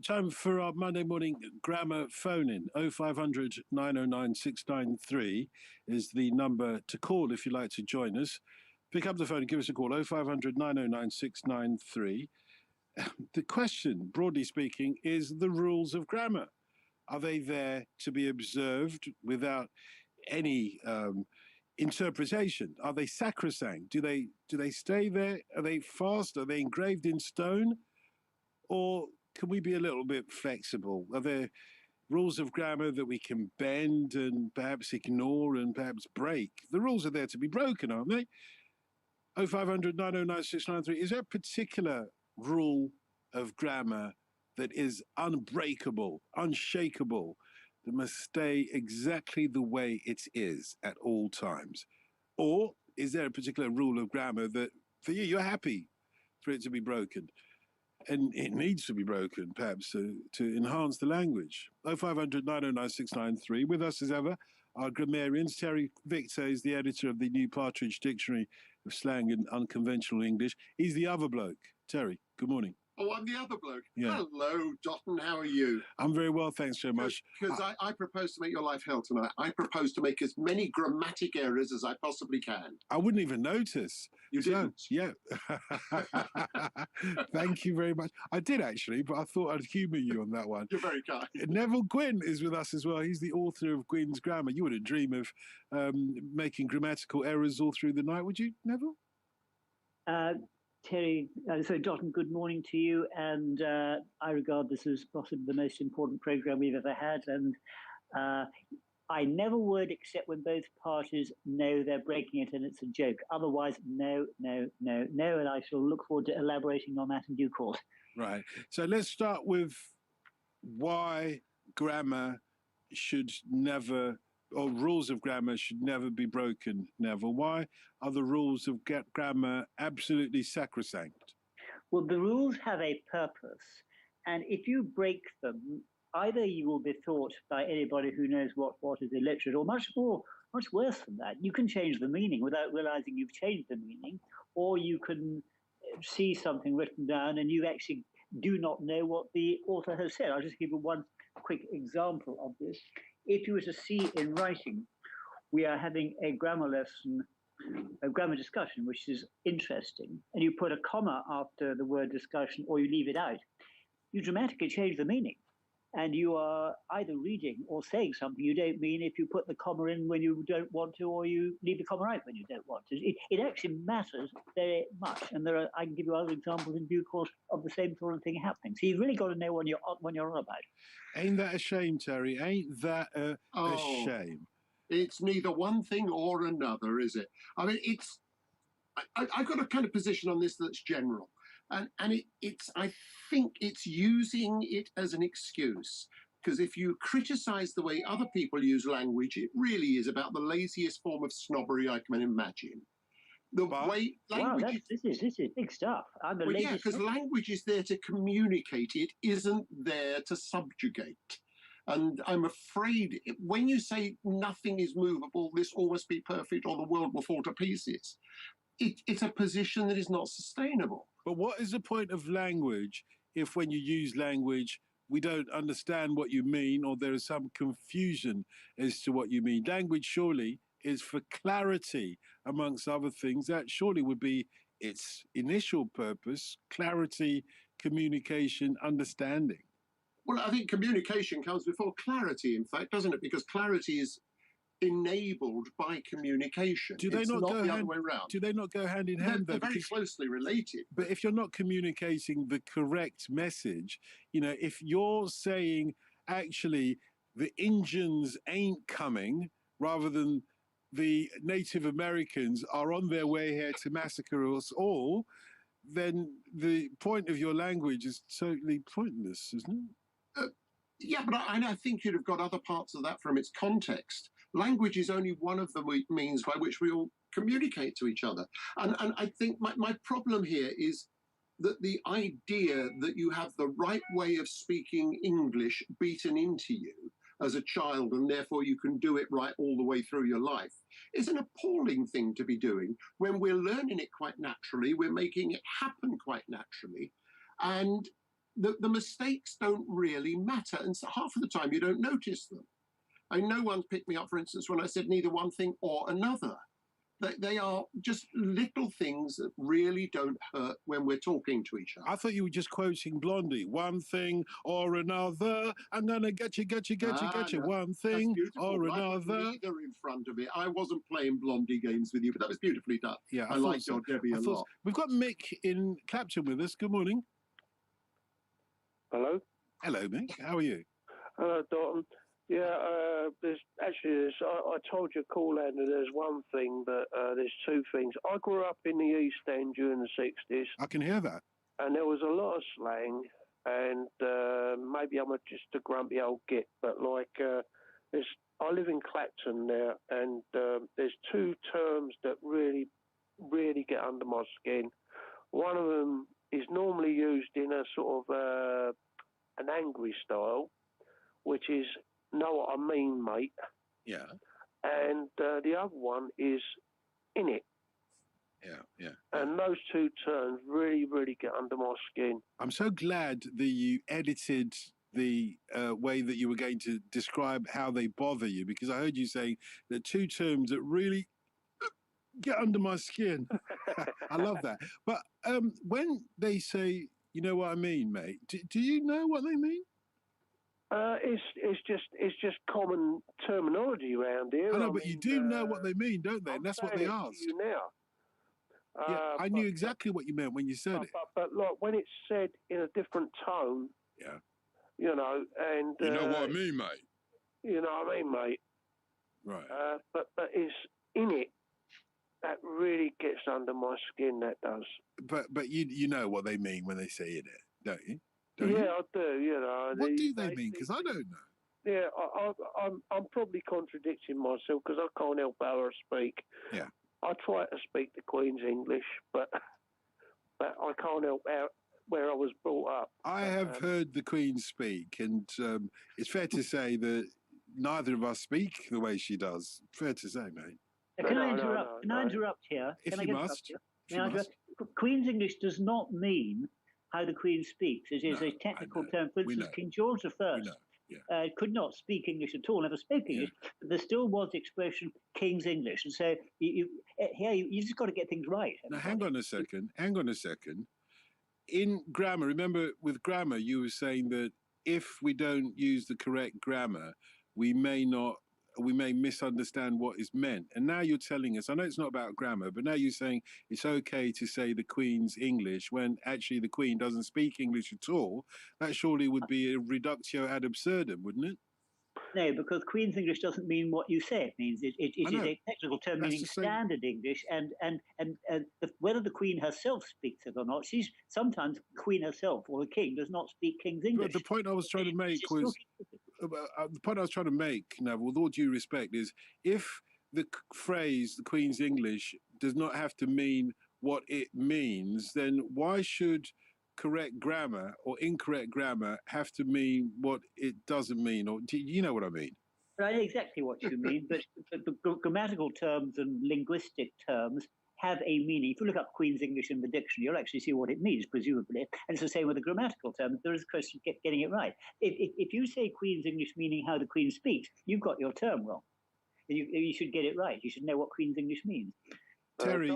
Time for our Monday morning grammar phone-in. 0500 909 693 is the number to call if you'd like to join us. Pick up the phone and give us a call, 0500 909 693. The question, broadly speaking, is the rules of grammar. Are they there to be observed without any interpretation? Are they sacrosanct? Do they stay there? Are they fast? Are they engraved in stone? Or can we be a little bit flexible? Are there rules of grammar that we can bend and perhaps ignore and perhaps break? The rules are there to be broken, aren't they? 0500 909 693. Is there a particular rule of grammar that is unbreakable, unshakable, that must stay exactly the way it is at all times? Or is there a particular rule of grammar that for you, you're happy for it to be broken? And it needs to be broken, perhaps, to enhance the language. 0500 909 693. With us as ever, our grammarians. Terry Victor is the editor of the New Partridge Dictionary of Slang and Unconventional English. He's the other bloke. Terry, good morning. Oh, I'm the other bloke. Yeah. Hello, Dotun. How are you? I'm very well, thanks so much. Because I propose to make your life hell tonight. I propose to make as many grammatic errors as I possibly can. I wouldn't even notice. You didn't? Yeah. Thank you very much. I did actually, but I thought I'd humour you on that one. You're very kind. Neville Gwynne is with us as well. He's the author of Gwynne's Grammar. You wouldn't dream of making grammatical errors all through the night, would you, Neville? Terry, Dotun, good morning to you, and I regard this as possibly the most important programme we've ever had, and I never would, except when both parties know they're breaking it and it's a joke. Otherwise, no, and I shall look forward to elaborating on that in due course. Right. So let's start with why grammar should never, or rules of grammar should never be broken, Neville. Why are the rules of grammar absolutely sacrosanct? Well, the rules have a purpose, and if you break them, either you will be thought by anybody who knows what is illiterate, or much worse than that, you can change the meaning without realizing you've changed the meaning, or you can see something written down and you actually do not know what the author has said. I'll just give you one quick example of this. If you were to see in writing, we are having a grammar lesson, a grammar discussion, which is interesting, and you put a comma after the word discussion or you leave it out, you dramatically change the meaning. And you are either reading or saying something you don't mean if you put the comma in when you don't want to, or you leave the comma out when you don't want to. It actually matters very much. And I can give you other examples in due course of the same sort of thing happening. So you've really got to know when you're on about. Ain't that a shame, Terry? Ain't that a shame? It's neither one thing or another, is it? I mean, I've got a kind of position on this that's general. And I think it's using it as an excuse, because if you criticize the way other people use language, it really is about the laziest form of snobbery I can imagine. This is big stuff. Yeah, because language is there to communicate. It isn't there to subjugate. And I'm afraid when you say nothing is movable, this all must be perfect, or the world will fall to pieces, it's a position that is not sustainable. But what is the point of language if when you use language, we don't understand what you mean, or there is some confusion as to what you mean? Language surely is for clarity, amongst other things. That surely would be its initial purpose: clarity, communication, understanding. Well, I think communication comes before clarity, in fact, doesn't it? Because clarity is enabled by communication. Do they not go the other way around? Do they not go hand in hand, though? They're very closely related. But if you're not communicating the correct message, if you're saying actually the Indians ain't coming, rather than the Native Americans are on their way here to massacre us all, then the point of your language is totally pointless, isn't it? Yeah, but I think you'd have got other parts of that from its context. Language is only one of the means by which we all communicate to each other. And I think my problem here is that the idea that you have the right way of speaking English beaten into you as a child, and therefore you can do it right all the way through your life, is an appalling thing to be doing when we're learning it quite naturally, we're making it happen quite naturally. And the mistakes don't really matter. And so half of the time you don't notice them. No one's picked me up, for instance, when I said neither one thing or another. They are just little things that really don't hurt when we're talking to each other. I thought you were just quoting Blondie. One thing or another, I'm gonna get you. No, One thing or But I another. put neither in front of it. I wasn't playing Blondie games with you, but that was beautifully done. Yeah, I like your Debbie a lot. We've got Mick in Clapton with us. Good morning. Hello. Hello, Mick. How are you? Hello, Dotun. Yeah, I told you, Callander, there's one thing, but there's two things. I grew up in the East End during the 60s. I can hear that. And there was a lot of slang, and maybe I'm just a grumpy old git, but I live in Clapton now, and there's two terms that really, really get under my skin. One of them is normally used in a sort of an angry style, which is "know what I mean, mate." Yeah. And the other one is "innit." Yeah. And those two terms really, really get under my skin. I'm so glad that you edited the way that you were going to describe how they bother you, because I heard you saying the two terms that really get under my skin. I love that. But when they say, "you know what I mean, mate," do you know what they mean? It's just common terminology around here. I know, but you do know what they mean, don't they? And that's what they asked. You now. Yeah, I knew exactly what you meant when you said it. But like when it's said in a different tone. Yeah. You know, and you know what I mean, mate. You know what I mean, mate. Right. But it's in it that really gets under my skin. That does. But you know what they mean when they say in it, don't you? I do. You know. What do they mean? Because I don't know. Yeah, I'm probably contradicting myself because I can't help how I speak. Yeah. I try to speak the Queen's English, but I can't help out where I was brought up. I have heard the Queen speak, and it's fair to say that neither of us speak the way she does. Fair to say, mate. Can I interrupt? Can I interrupt here? If you must. Queen's English does not mean how the Queen speaks. It is a technical term. For instance, King George I could not speak English at all, never spoke English, but there still was the expression King's English. And so you just got to get things right. Now, hang on a second. In grammar, remember with grammar, you were saying that if we don't use the correct grammar, we may misunderstand what is meant. And now you're telling us, I know it's not about grammar, but now you're saying it's okay to say the Queen's English when actually the Queen doesn't speak English at all. That surely would be a reductio ad absurdum, wouldn't it? No, because Queen's English doesn't mean what you say it means. It is a technical term meaning standard English, and whether the Queen herself speaks it or not, she's sometimes the Queen herself or the King does not speak King's English. But the point I was trying to make was Neville, with all due respect, is if the phrase "the Queen's English" does not have to mean what it means, then why should correct grammar or incorrect grammar have to mean what it doesn't mean? Or do you know what I mean? I know exactly what you mean, but the grammatical terms and linguistic terms have a meaning. If you look up Queen's English in the dictionary, you'll actually see what it means, presumably. And it's the same with the grammatical terms. There is a question of getting it right. If you say Queen's English meaning how the Queen speaks, you've got your term wrong. You should get it right. You should know what Queen's English means. Terry,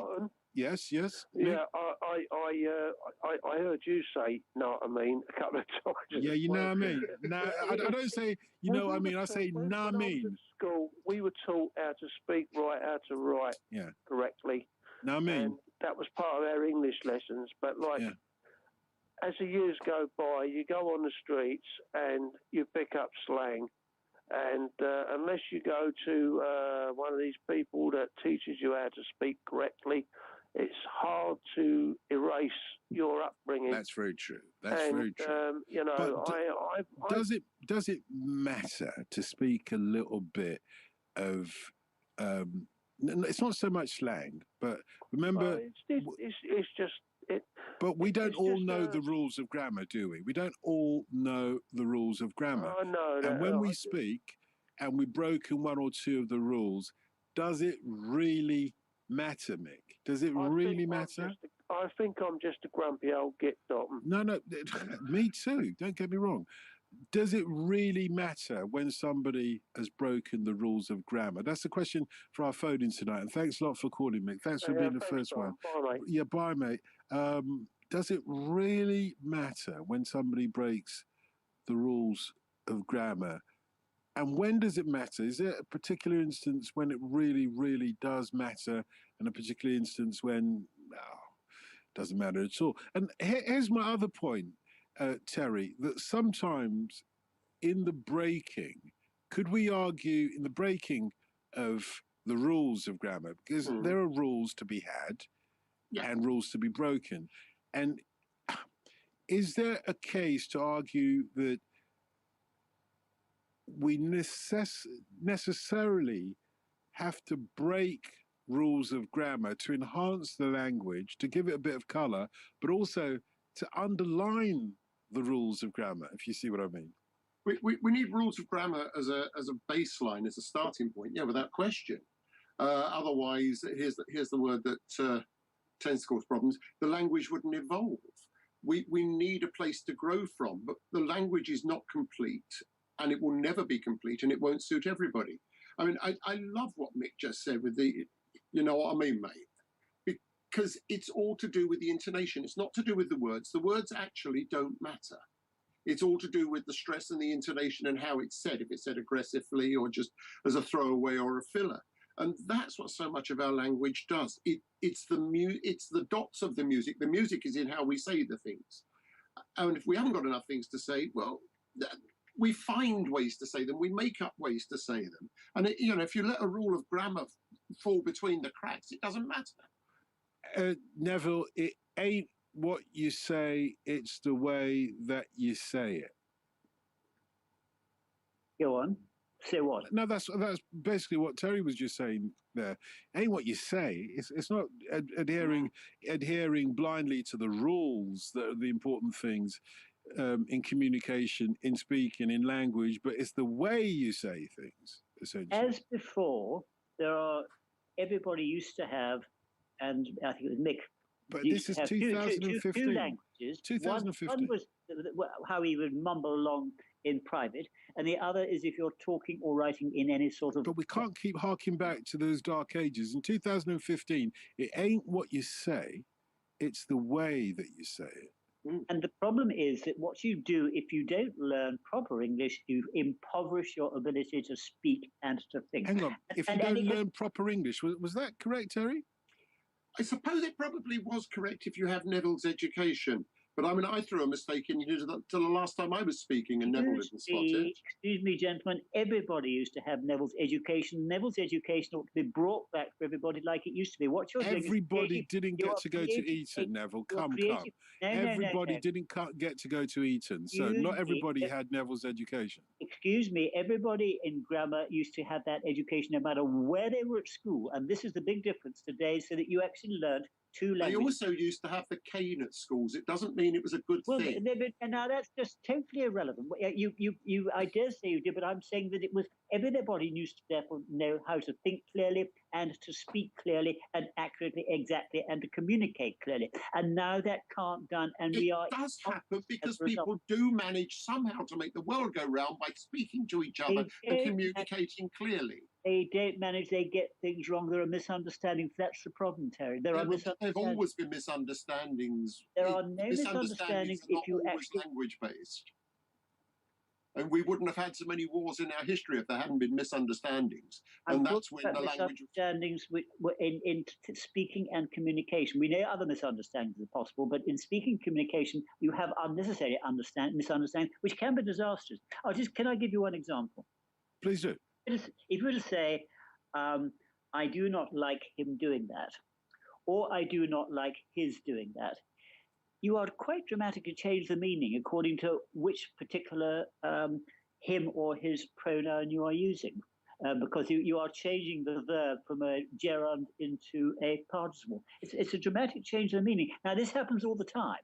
yes. Yeah, I heard you say "know what I mean" a couple of times. Yeah, you know what I mean. Now, I don't say "you know what I mean." I say "know what I mean." At school, we were taught how to speak right, how to write correctly. Know what I mean? And that was part of our English lessons. But as the years go by, you go on the streets and you pick up slang. And unless you go to one of these people that teaches you how to speak correctly, it's hard to erase your upbringing. That's very true. Very true. You know, does it matter to speak a little bit of? It's not so much slang, but remember, it's just. But we don't all know the rules of grammar, do we? We don't all know the rules of grammar. I know that. And when we speak and we've broken one or two of the rules, does it really matter, Mick? Does it really matter? I think I'm just a grumpy old git, Dotun. No, me too. Don't get me wrong. Does it really matter when somebody has broken the rules of grammar? That's the question for our phone-in tonight. And thanks a lot for calling, Mick. Thanks for being the first one. Bye, mate. Yeah, bye, mate. Does it really matter when somebody breaks the rules of grammar? And when does it matter? Is there a particular instance when it really, really does matter, and a particular instance when it doesn't matter at all? And here's my other point, Terry, that sometimes in the breaking, could we argue in the breaking of the rules of grammar, because there are rules to be had and rules to be broken. And is there a case to argue that we necessarily have to break rules of grammar to enhance the language, to give it a bit of color, but also to underline the rules of grammar, if you see what I mean? We need rules of grammar as a baseline, as a starting point, yeah, without question. Otherwise, here's the word that tends to cause problems. The language wouldn't evolve. We need a place to grow from, but the language is not complete, and it will never be complete, and it won't suit everybody. I mean, I love what Mick just said with the, you know what I mean, mate? Because it's all to do with the intonation. It's not to do with the words. The words actually don't matter. It's all to do with the stress and the intonation and how it's said, if it's said aggressively or just as a throwaway or a filler. And that's what so much of our language does. It's the dots of the music. The music is in how we say the things. And if we haven't got enough things to say, well, we find ways to say them. We make up ways to say them. And if you let a rule of grammar fall between the cracks, it doesn't matter. Neville, it ain't what you say, it's the way that you say it. Go on. Say what? No, that's basically what Terry was just saying there. Ain't what you say. It's not adhering blindly to the rules that are the important things in communication, in speaking, in language, but it's the way you say things, essentially. As before, everybody used to have, and I think it was Mick. But this is 2015. Two languages. 2015. One was how he would mumble along in private, and the other is if you're talking or writing in any sort of... But we can't keep harking back to those dark ages. In 2015, it ain't what you say, it's the way that you say it. And the problem is that what you do, if you don't learn proper English, you impoverish your ability to speak and to think. Hang on, if you don't learn proper English, was that correct, Terry? I suppose it probably was correct if you have Neville's education. But I mean, I threw a mistake in here till the last time I was speaking and Neville didn't spot it. Excuse me, gentlemen. Everybody used to have Neville's education. Neville's education ought to be brought back for everybody like it used to be. What you're doing Everybody didn't get to go to Eton, Neville. Come. Everybody didn't get to go to Eton. So not everybody had Neville's education. Excuse me. Everybody in grammar used to have that education no matter where they were at school. And this is the big difference today, so that you actually learned two languages. They also used to have the cane at schools. It doesn't mean it was a good thing. Now that's just totally irrelevant. I dare say you did, but I'm saying that it was everybody used to therefore know how to think clearly and to speak clearly and accurately, exactly, and to communicate clearly. And now that can't done, and it does happen because people do manage somehow to make the world go round by speaking to each other and communicating clearly. They don't manage, they get things wrong. There are misunderstandings. That's the problem, Terry. There have always been misunderstandings. There are no misunderstandings if you actually... language-based. And we wouldn't have had so many wars in our history if there hadn't been misunderstandings. And that's when the language... Misunderstandings were in speaking and communication. We know other misunderstandings are possible, but in speaking communication, you have unnecessary misunderstandings, which can be disastrous. Can I give you one example? Please do. If you were to say, I do not like him doing that, or I do not like his doing that, you are quite dramatically change the meaning according to which particular him or his pronoun you are using, because you are changing the verb from a gerund into a participle. It's a dramatic change of the meaning. Now, this happens all the time.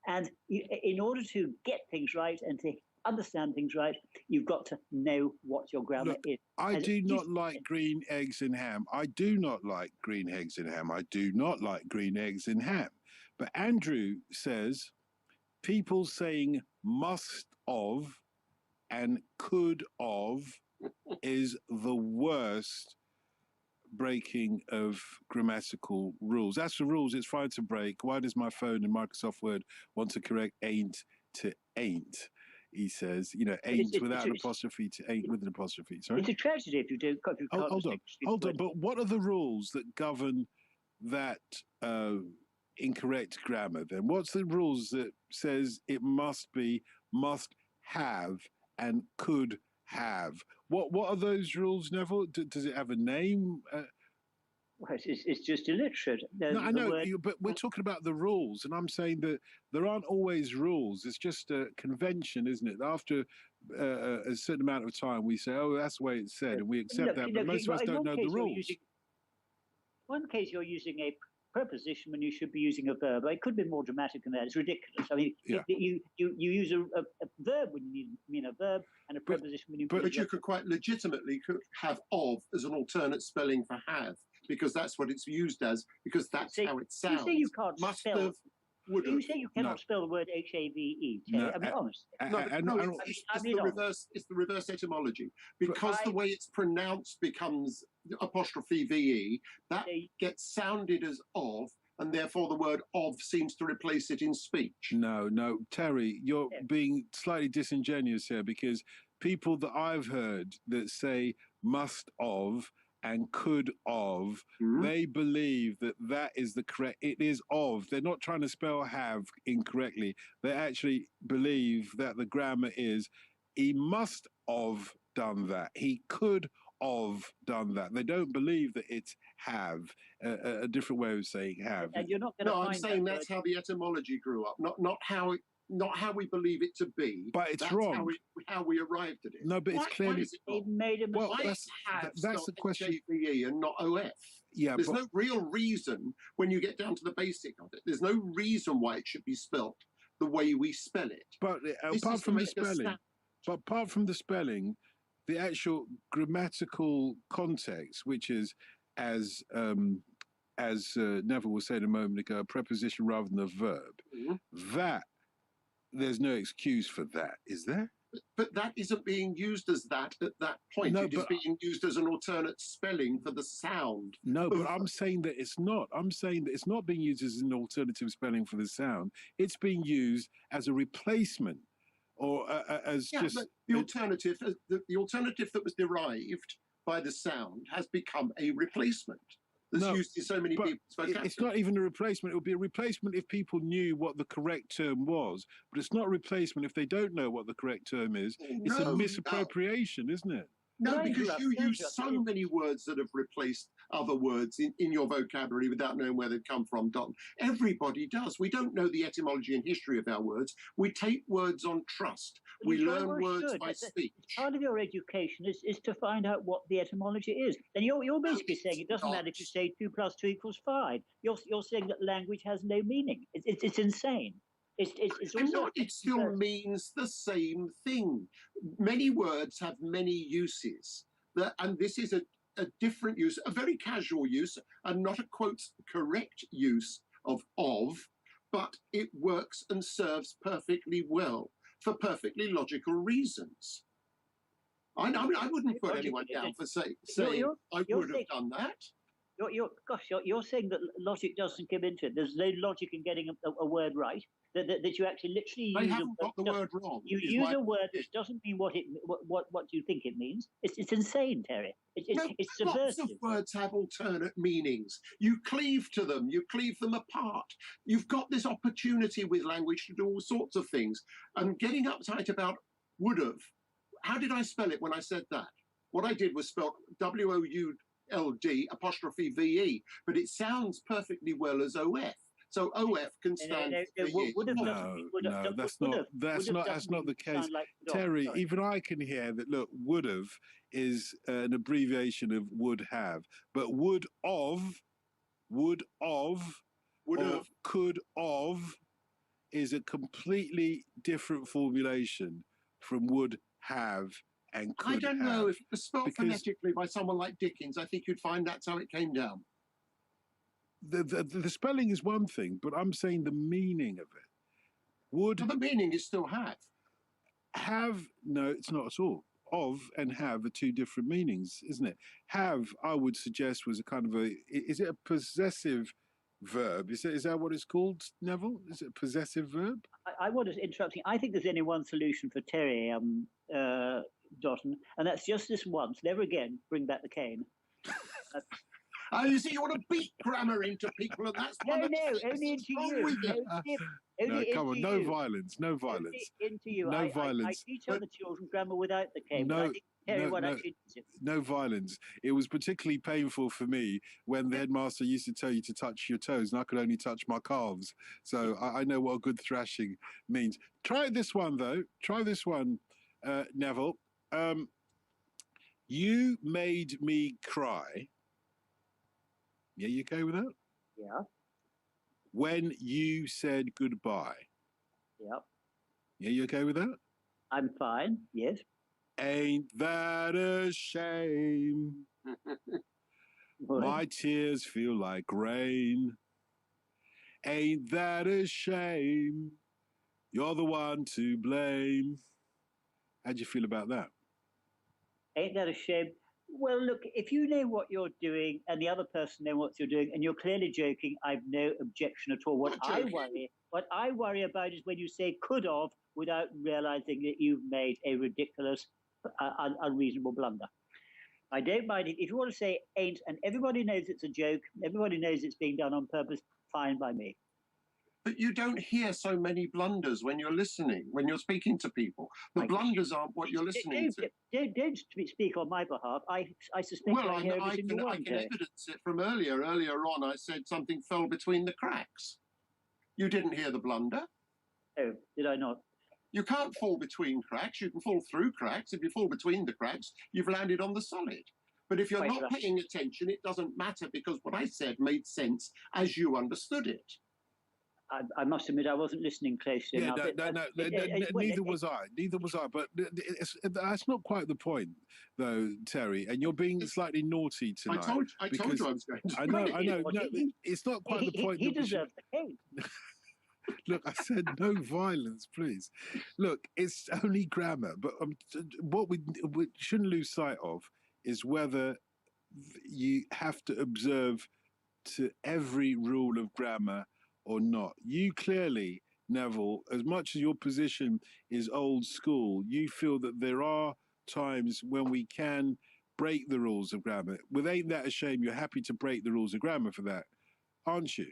And in order to get things right and to understand things right, you've got to know what your grammar Look, is. I As do you not said, like green eggs and ham. I do not like green eggs and ham. I do not like green eggs and ham. But Andrew says people saying must of and could of is the worst breaking of grammatical rules. That's the rules. It's fine to break. Why does my phone in Microsoft Word want to correct ain't to ain't? He says, you know, ain't without an apostrophe to ain't with an apostrophe. Sorry? It's a tragedy if you don't. If you can't Hold on. But what are the rules that govern that incorrect grammar then? What's the rules that says it must be, must have, and could have? What are those rules, Neville? Does it have a name? Well, it's just illiterate. No, I know, but we're talking about the rules, and I'm saying that there aren't always rules. It's just a convention, isn't it? After a certain amount of time, we say, "Oh, that's the way it's said," and we accept that. But most of us don't know the rules. One case you're using a preposition when you should be using a verb. It could be more dramatic than that. It's ridiculous. I mean, you use a verb when you mean a verb and a preposition when you mean. But you could quite legitimately have of as an alternate spelling for have, because that's what it's used as, because that's how it sounds. You say you can't spell. You say you cannot spell the word H-A-V-E. No, I mean, honest. It's the reverse etymology. Because the way it's pronounced becomes apostrophe V-E, that gets sounded as of, and therefore the word of seems to replace it in speech. No, Terry, you're being slightly disingenuous here, because people that I've heard that say must of and could of, they believe that that is the correct, it is of. They're not trying to spell have incorrectly. They actually believe that the grammar is, he must have done that. He could have done that. We don't believe that it's have, a different way of saying have. And you're not going to I'm saying that's how the etymology grew up, not how we believe it to be. But it's that's wrong. How we arrived at it. No, but it's clearly... Why is it wrong? Made a mistake. Well, that's the question. HAVE and not OF. Yeah, There's no real reason when you get down to the basic of it. There's no reason why it should be spelt the way we spell it. But apart from the spelling, the actual grammatical context, which is as Neville was saying a moment ago, a preposition rather than a verb, that there's no excuse for that, is there? But that isn't being used as that at that point. It is being used as an alternate spelling for the sound. No, but I'm saying that it's not. I'm saying that it's not being used as an alternative spelling for the sound. It's being used as a replacement, or as just the alternative. The alternative that was derived by the sound has become a replacement. That's used in so many people's vocabulary. It's not even a replacement. It would be a replacement if people knew what the correct term was, but it's not a replacement if they don't know what the correct term is. It's a misappropriation, isn't it? No, because you use so many words that have replaced other words in your vocabulary without knowing where they've come from, Dotun. Everybody does. We don't know the etymology and history of our words. We take words on trust. We learn words by speech. Part of your education is to find out what the etymology is. And you're basically saying it doesn't matter if you say 2 + 2 = 5. You're saying that language has no meaning. It's insane. It still means the same thing. Many words have many uses, and this is a different use, a very casual use, and not a quote correct use of, but it works and serves perfectly well for perfectly logical reasons. I wouldn't put anyone down for saying I would have done that. You're saying that logic doesn't come into it. There's no logic in getting a word right. That you actually literally use. They haven't got the word wrong. You use a word which doesn't mean what you think it means. It's insane, Terry. It's subversive. Lots of words have alternate meanings. You cleave to them. You cleave them apart. You've got this opportunity with language to do all sorts of things. And getting uptight about would have. How did I spell it when I said that? What I did was spell WOULD apostrophe VE, but it sounds perfectly well as OF. So OF can stand for No, that's not the case. Terry, even I can hear that, look, would have is an abbreviation of would have, but would of, could of is a completely different formulation from would, have, and could I don't have. know. If it was spelled Because phonetically by someone like Dickens, I think you'd find that's how it came down. the spelling is one thing, but I'm saying the meaning of it. Would, But the meaning is still have. have, no, it's not at all. Of and have are two different meanings, isn't it? Have, I would suggest, was a kind of is it a possessive verb? Is that what it's called, Neville? Is it a possessive verb? I want to interrupt you. I think there's only one solution for Terry, Dotun, and that's just this once. Never again bring back the cane. Oh, you see, you want to beat grammar into people, and that's No, one of the no, things only that's into wrong you. with you. No, come on, no you. violence, no violence. Only into you. No I violence. teach other children grammar without the cane. No, but I think Terry no, actually does it. no violence. It was particularly painful for me when the headmaster used to tell you to touch your toes, and I could only touch my calves. So I know what a good thrashing means. Try this one, though. Try this one, Neville. You made me cry. Yeah, you okay with that? Yeah, When you said goodbye. yeah. Yeah, you okay with that? I'm fine. Yes. Ain't that a shame? My tears feel like rain. Ain't that a shame? You're the one to blame. How'd you feel about that? Ain't that a shame? Well, look, if you know what you're doing and the other person knows what you're doing and you're clearly joking, I've no objection at all. What I worry about is when you say could have without realizing that you've made a ridiculous, unreasonable blunder. I don't mind it. If you want to say ain't, and everybody knows it's a joke, everybody knows it's being done on purpose, fine by me. But you don't hear so many blunders when you're listening, when you're speaking to people. The blunders aren't what you're listening to. Don't speak on my behalf. I suspect Well, I hear I everything can you want. evidence it from earlier. Earlier on, I said something fell between the cracks. You didn't hear the blunder. Oh, did I not? You can't fall between cracks. You can fall through cracks. If you fall between the cracks, you've landed on the solid. But if you're Quite not right. paying attention, it doesn't matter because what I said made sense as you understood it. I must admit I wasn't listening closely enough. Neither was I. Neither was I. But that's not quite the point, though, Terry. And you're being slightly naughty tonight. I told you I was going to. I know. No, it's not quite the point. He deserves the cane. Look, I said no violence, please. Look, it's only grammar, but what we shouldn't lose sight of is whether you have to observe to every rule of grammar or not. You clearly, Neville, as much as your position is old school, you feel that there are times when we can break the rules of grammar. With Ain't That a Shame, you're happy to break the rules of grammar for that, aren't you?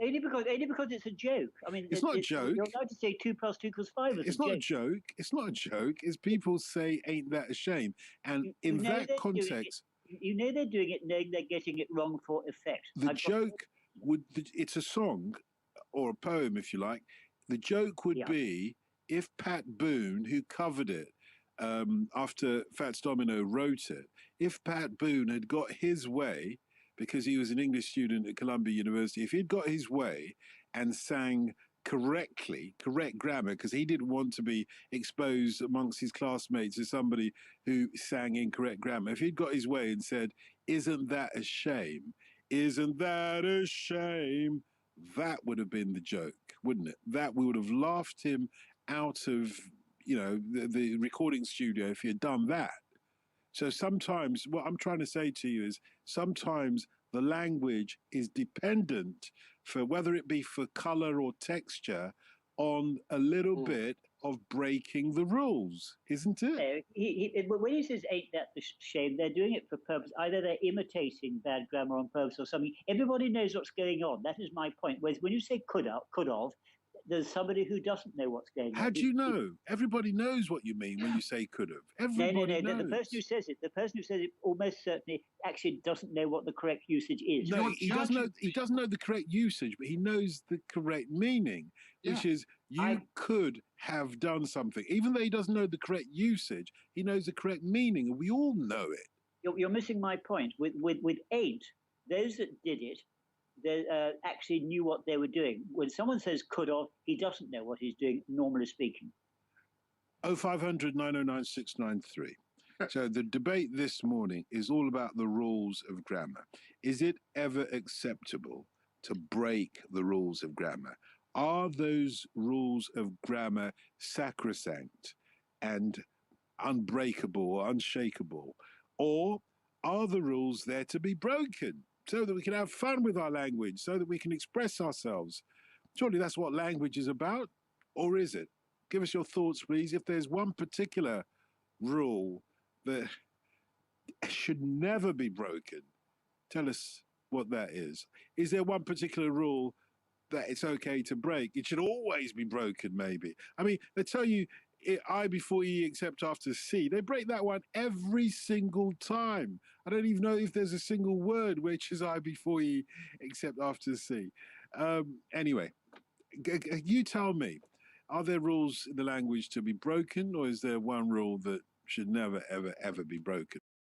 Only because it's a joke. I mean, it's not a joke. You're allowed to say 2 + 2 = 5. It's not a joke. It's not a joke. It's people say, "Ain't that a shame?" And in that context, you know they're doing it, knowing they're getting it wrong for effect. The joke would. It's a song or a poem, if you like. The joke would be if Pat Boone, who covered it after Fats Domino wrote it, if Pat Boone had got his way, because he was an English student at Columbia University, if he'd got his way and sang correct grammar, because he didn't want to be exposed amongst his classmates as somebody who sang incorrect grammar, if he'd got his way and said, "Isn't that a shame? Isn't that a shame?" that would have been the joke, wouldn't it? That we would have laughed him out of, the recording studio if he had done that. So sometimes what I'm trying to say to you is sometimes the language is dependent for whether it be for color or texture on a little bit of breaking the rules, isn't it? When he says "ain't that the shame," they're doing it for purpose. Either they're imitating bad grammar on purpose or something. Everybody knows what's going on. That is my point. Whereas when you say could have, there's somebody who doesn't know what's going on. How do you know? Everybody knows what you mean when you say could have. Everybody knows. The person who says it almost certainly actually doesn't know what the correct usage is. No, he doesn't know the correct usage, but he knows the correct meaning, which is you could have done something. Even though he doesn't know the correct usage, he knows the correct meaning, and we all know it. You're missing my point. With ain't, those that did it, they actually knew what they were doing. When someone says could have, he doesn't know what he's doing, normally speaking. 0500 909 693. So the debate this morning is all about the rules of grammar. Is it ever acceptable to break the rules of grammar? Are those rules of grammar sacrosanct and unbreakable or unshakable? Or are the rules there to be broken so that we can have fun with our language, so that we can express ourselves? Surely that's what language is about, or is it? Give us your thoughts, please. If there's one particular rule that should never be broken, tell us what that is. Is there one particular rule that it's okay to break? It should always be broken, maybe. I mean, they tell you I before E except after C. They break that one every single time. I don't even know if there's a single word which is I before E except after C. Anyway, you tell me, are there rules in the language to be broken, or is there one rule that should never, ever, ever be broken?